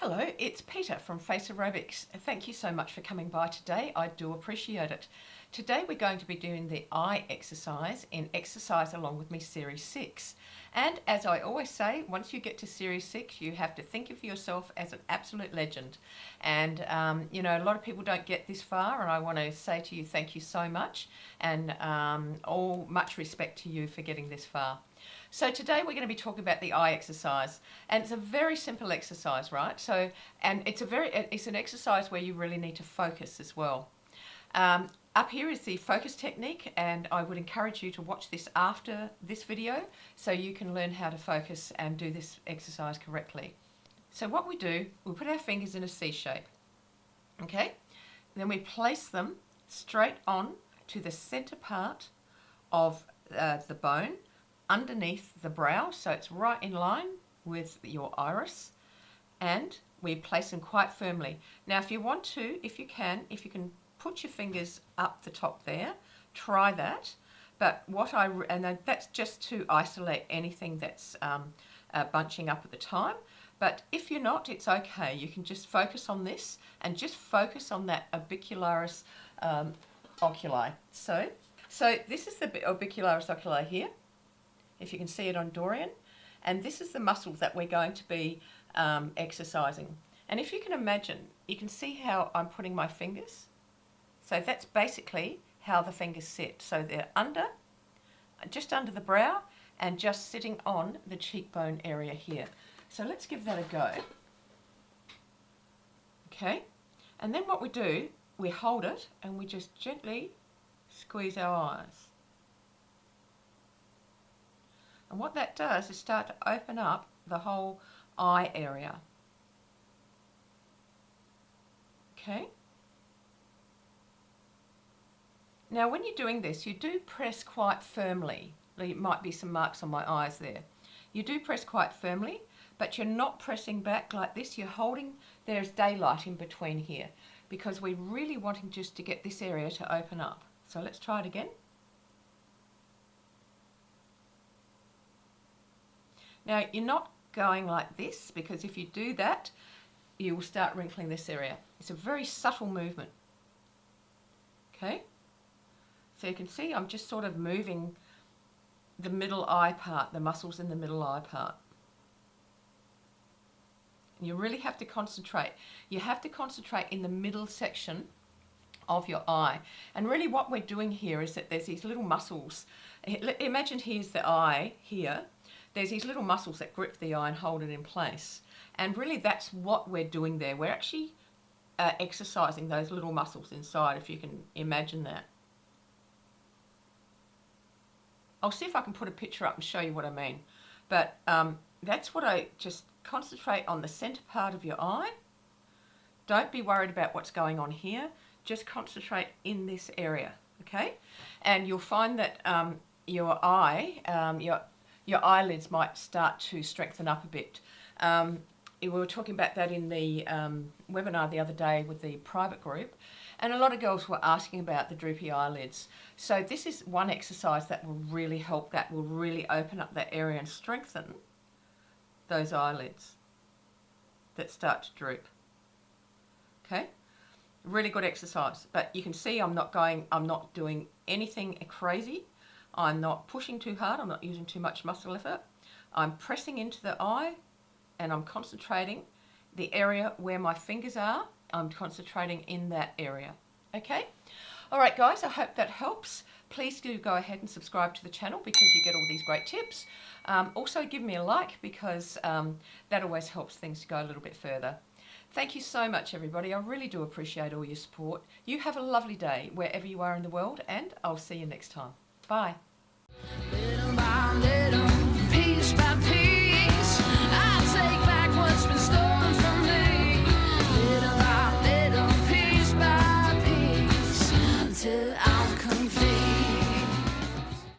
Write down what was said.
Hello, it's Peta from Facerobics. Thank you so much for coming by today. I do appreciate it. Today we're going to be doing the eye exercise in Exercise Along With Me Series 6. And as I always say, once you get to Series 6, you have to think of yourself as an absolute legend. And, a lot of people don't get this far, and I want to say to you thank you so much, and all much respect to you for getting this far. So today we're going to be talking about the eye exercise, and it's a very simple exercise, right? It's an exercise where you really need to focus as well. Up here is the focus technique, and I would encourage you to watch this after this video so you can learn how to focus and do this exercise correctly. So what we do, we put our fingers in a C shape, okay? Then we place them straight on to the center part of the bone, underneath the brow, so it's right in line with your iris, and we place them quite firmly. Now if you want to, if you can put your fingers up the top there, try that. But that's just to isolate anything that's bunching up at the time. But if you're not, it's okay. You can just focus on this and just focus on that orbicularis oculi. So this is the orbicularis oculi here, if you can see it on Dorian, and this is the muscle that we're going to be exercising. And if you can imagine, you can see how I'm putting my fingers. So that's basically how the fingers sit. So they're just under the brow and just sitting on the cheekbone area here. So let's give that a go. Okay, and then what we do, we hold it and we just gently squeeze our eyes. And what that does is start to open up the whole eye area. Okay. Now when you're doing this, you do press quite firmly. There might be some marks on my eyes there. You do press quite firmly, but you're not pressing back like this. You're holding, there's daylight in between here, because we're really wanting just to get this area to open up. So let's try it again. Now you're not going like this, because if you do that, you will start wrinkling this area. It's a very subtle movement. Okay, so you can see I'm just sort of moving the middle eye part, the muscles in the middle eye part. And you really have to concentrate. You have to concentrate in the middle section of your eye. And really what we're doing here is that there's these little muscles. Imagine here's the eye here. There's these little muscles that grip the eye and hold it in place. And really that's what we're doing there. We're actually exercising those little muscles inside, if you can imagine that. I'll see if I can put a picture up and show you what I mean. But that's what I just concentrate on, the center part of your eye. Don't be worried about what's going on here. Just concentrate in this area, okay? And you'll find that your eyelids might start to strengthen up a bit. We were talking about that in the webinar the other day with the private group, and a lot of girls were asking about the droopy eyelids. So this is one exercise that will really help, that will really open up that area and strengthen those eyelids that start to droop. Okay, really good exercise. But you can see I'm not doing anything crazy. I'm not pushing too hard, I'm not using too much muscle effort. I'm pressing into the eye and I'm concentrating the area where my fingers are. I'm concentrating in that area. Okay? Alright guys, I hope that helps. Please do go ahead and subscribe to the channel because you get all these great tips. Also give me a like, because that always helps things to go a little bit further. Thank you so much everybody. I really do appreciate all your support. You have a lovely day wherever you are in the world, and I'll see you next time. Bye. Little by little, piece by piece.